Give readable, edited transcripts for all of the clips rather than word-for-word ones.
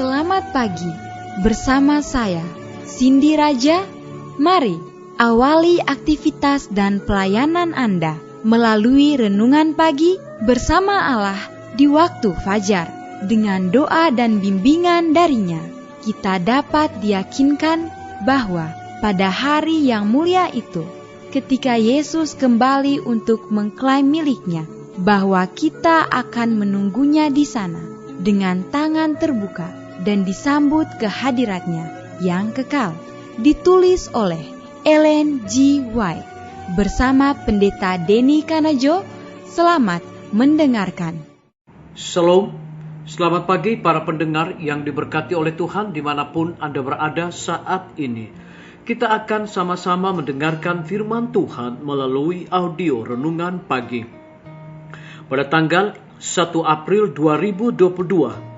Selamat pagi, bersama saya, Cindy Raja. Mari awali aktivitas dan pelayanan Anda melalui renungan pagi bersama Allah di waktu fajar. Dengan doa dan bimbingan darinya, kita dapat diyakinkan bahwa pada hari yang mulia itu, ketika Yesus kembali untuk mengklaim miliknya, bahwa kita akan menunggunya di sana dengan tangan terbuka dan disambut ke hadiratnya yang kekal. Ditulis oleh Ellen G. White bersama Pendeta Denny Kanajo. Selamat mendengarkan. Shalom, selamat pagi para pendengar yang diberkati oleh Tuhan dimanapun Anda berada saat ini. Kita akan sama-sama mendengarkan firman Tuhan melalui audio renungan pagi. Pada tanggal 1 April 2022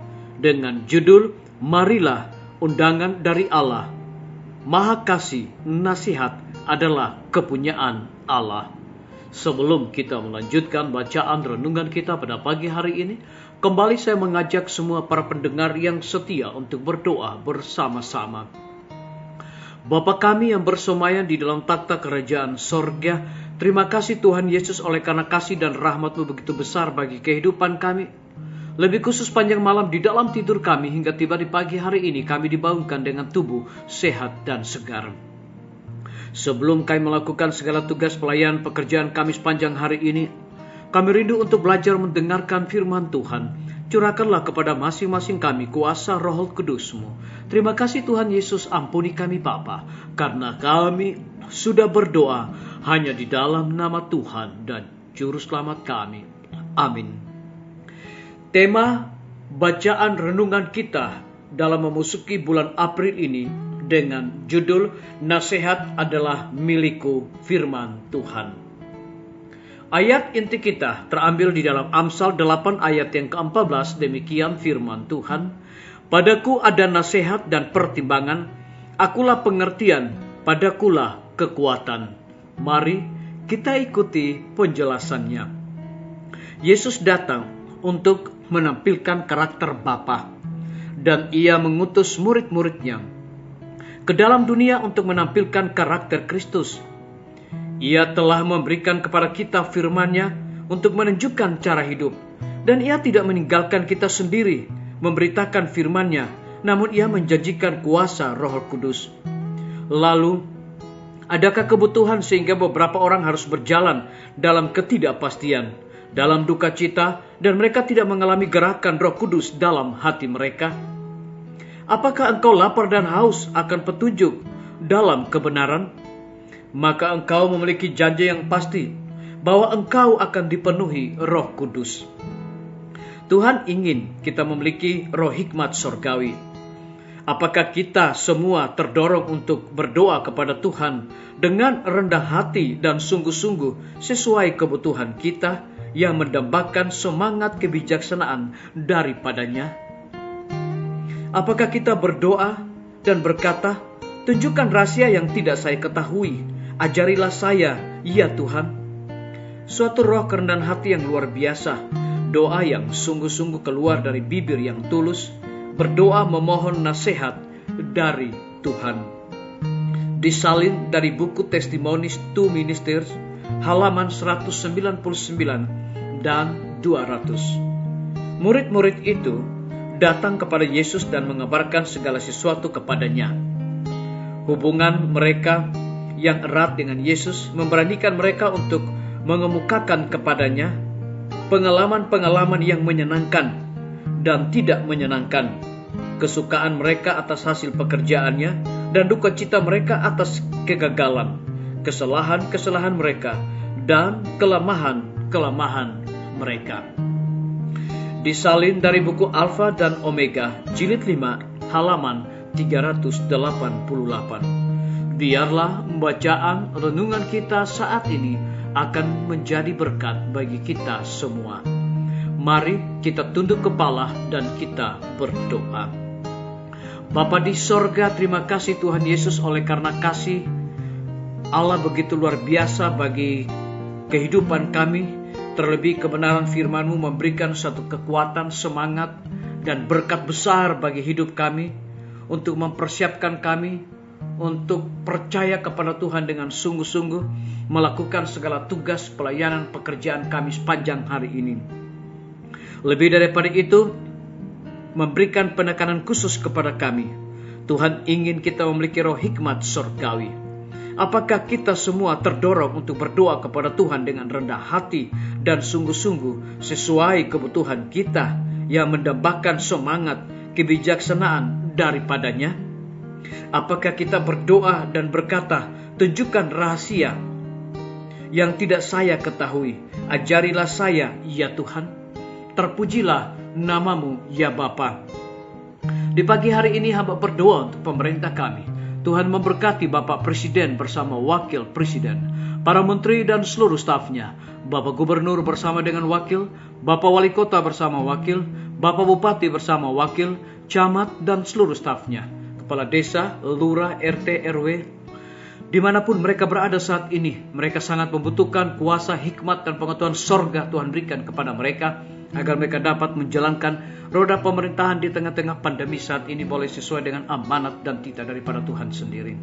dengan judul Marilah Undangan dari Allah. Maha Kasih Nasihat adalah kepunyaan Allah. Sebelum kita melanjutkan bacaan renungan kita pada pagi hari ini, kembali saya mengajak semua para pendengar yang setia untuk berdoa bersama-sama. Bapa kami yang bersemayam di dalam takhta kerajaan sorga, terima kasih Tuhan Yesus oleh karena kasih dan rahmat-Mu begitu besar bagi kehidupan kami. Lebih khusus panjang malam di dalam tidur kami hingga tiba di pagi hari ini kami dibangunkan dengan tubuh sehat dan segar. Sebelum kami melakukan segala tugas pelayanan pekerjaan kami sepanjang hari ini, kami rindu untuk belajar mendengarkan firman Tuhan. Curahkanlah kepada masing-masing kami kuasa Roh Kudus-Mu. Terima kasih Tuhan Yesus, ampuni kami Bapa, karena kami sudah berdoa hanya di dalam nama Tuhan dan Juru Selamat kami. Amin. Tema bacaan renungan kita dalam memasuki bulan April ini dengan judul Nasihat adalah milikku, firman Tuhan. Ayat inti kita terambil di dalam Amsal 8 ayat yang ke-14, demikian firman Tuhan. Padaku ada nasihat dan pertimbangan, akulah pengertian, padakulah kekuatan. Mari kita ikuti penjelasannya. Yesus datang untuk menampilkan karakter Bapa, dan ia mengutus murid-muridnya ke dalam dunia untuk menampilkan karakter Kristus. Ia telah memberikan kepada kita firman-Nya untuk menunjukkan cara hidup, dan ia tidak meninggalkan kita sendiri memberitakan firman-Nya, namun ia menjanjikan kuasa Roh Kudus. Lalu, adakah kebutuhan sehingga beberapa orang harus berjalan dalam ketidakpastian, dalam duka cita, dan mereka tidak mengalami gerakan Roh Kudus dalam hati mereka? Apakah engkau lapar dan haus akan petunjuk dalam kebenaran? Maka engkau memiliki janji yang pasti bahwa engkau akan dipenuhi Roh Kudus. Tuhan ingin kita memiliki roh hikmat sorgawi. Apakah kita semua terdorong untuk berdoa kepada Tuhan dengan rendah hati dan sungguh-sungguh sesuai kebutuhan kita yang mendambakan semangat kebijaksanaan daripadanya? Apakah kita berdoa dan berkata, tunjukkan rahasia yang tidak saya ketahui, ajarilah saya, ya Tuhan. Suatu roh kerendahan hati yang luar biasa, doa yang sungguh-sungguh keluar dari bibir yang tulus, berdoa memohon nasihat dari Tuhan. Disalin dari buku Testimonies to Ministers, halaman 199 dan 200. Murid-murid itu datang kepada Yesus dan mengabarkan segala sesuatu kepadanya. Hubungan mereka yang erat dengan Yesus memberanikan mereka untuk mengemukakan kepadanya pengalaman-pengalaman yang menyenangkan dan tidak menyenangkan, kesukaan mereka atas hasil pekerjaannya dan duka cita mereka atas kegagalan, kesalahan-kesalahan mereka dan kelemahan-kelemahan mereka. Disalin dari buku Alfa dan Omega, jilid 5, halaman 388. Biarlah bacaan renungan kita saat ini akan menjadi berkat bagi kita semua. Mari kita tunduk kepala dan kita berdoa. Bapa di sorga, terima kasih Tuhan Yesus oleh karena kasih Allah begitu luar biasa bagi kehidupan kami. Terlebih kebenaran firman-Mu memberikan suatu kekuatan, semangat, dan berkat besar bagi hidup kami, untuk mempersiapkan kami untuk percaya kepada Tuhan dengan sungguh-sungguh, melakukan segala tugas pelayanan pekerjaan kami sepanjang hari ini. Lebih daripada itu, memberikan penekanan khusus kepada kami. Tuhan ingin kita memiliki roh hikmat surgawi. Apakah kita semua terdorong untuk berdoa kepada Tuhan dengan rendah hati dan sungguh-sungguh sesuai kebutuhan kita yang mendambakan semangat kebijaksanaan daripadanya? Apakah kita berdoa dan berkata, tunjukkan rahasia yang tidak saya ketahui, ajarilah saya ya Tuhan, terpujilah namamu ya Bapa. Di pagi hari ini hamba berdoa untuk pemerintah kami. Tuhan memberkati Bapak Presiden bersama Wakil Presiden, para menteri dan seluruh stafnya, Bapak Gubernur bersama dengan wakil, Bapak Wali Kota bersama wakil, Bapak Bupati bersama wakil, camat dan seluruh stafnya, kepala desa, lurah, RT, RW. Dimanapun mereka berada saat ini, mereka sangat membutuhkan kuasa, hikmat dan pengetahuan sorga Tuhan berikan kepada mereka, agar mereka dapat menjalankan roda pemerintahan di tengah-tengah pandemi saat ini boleh sesuai dengan amanat dan titah daripada Tuhan sendiri.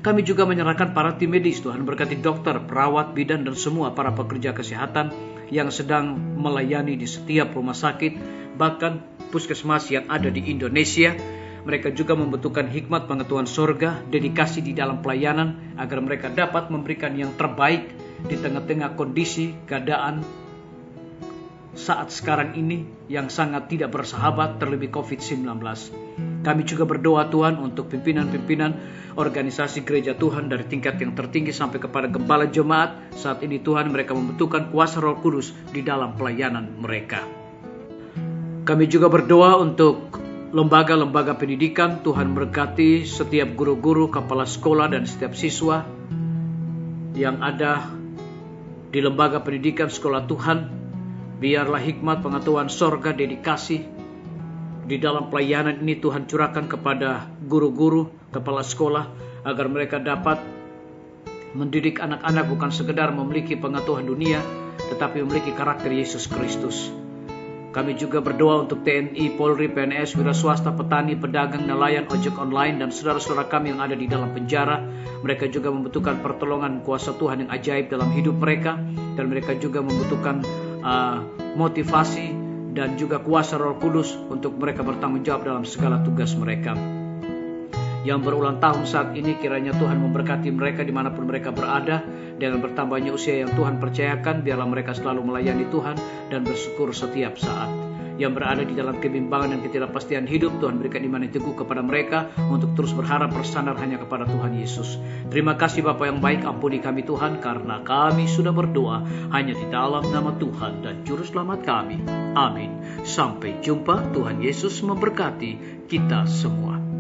Kami juga menyerahkan para tim medis. Tuhan berkati dokter, perawat, bidan dan semua para pekerja kesehatan yang sedang melayani di setiap rumah sakit, bahkan puskesmas yang ada di Indonesia. Mereka juga membutuhkan hikmat pengetahuan sorga, dedikasi di dalam pelayanan, agar mereka dapat memberikan yang terbaik di tengah-tengah kondisi keadaan saat sekarang ini yang sangat tidak bersahabat, terlebih COVID-19. Kami juga berdoa Tuhan untuk pimpinan-pimpinan organisasi gereja Tuhan dari tingkat yang tertinggi sampai kepada gembala jemaat. Saat ini Tuhan, mereka membutuhkan kuasa Roh Kudus di dalam pelayanan mereka. Kami juga berdoa untuk lembaga-lembaga pendidikan. Tuhan berkati setiap guru-guru, kepala sekolah dan setiap siswa yang ada di lembaga pendidikan sekolah Tuhan. Biarlah hikmat pengetahuan sorga, dedikasi di dalam pelayanan ini Tuhan curahkan kepada guru-guru, kepala sekolah, agar mereka dapat mendidik anak-anak bukan sekedar memiliki pengetahuan dunia, tetapi memiliki karakter Yesus Kristus. Kami juga berdoa untuk TNI, Polri, PNS, wira swasta, petani, pedagang, nelayan, ojek online, dan saudara-saudara kami yang ada di dalam penjara. Mereka juga membutuhkan pertolongan kuasa Tuhan yang ajaib dalam hidup mereka, dan mereka juga membutuhkan motivasi dan juga kuasa Roh Kudus untuk mereka bertanggung jawab dalam segala tugas mereka. Yang berulang tahun saat ini, kiranya Tuhan memberkati mereka dimanapun mereka berada. Dengan bertambahnya usia yang Tuhan percayakan, biarlah mereka selalu melayani Tuhan dan bersyukur setiap saat. Yang berada di dalam kebimbangan dan ketidakpastian hidup, Tuhan berikan iman yang teguh kepada mereka untuk terus berharap bersandar hanya kepada Tuhan Yesus. Terima kasih Bapa yang baik, ampuni kami Tuhan, karena kami sudah berdoa hanya di dalam nama Tuhan dan Juru Selamat kami. Amin. Sampai jumpa. Tuhan Yesus memberkati kita semua.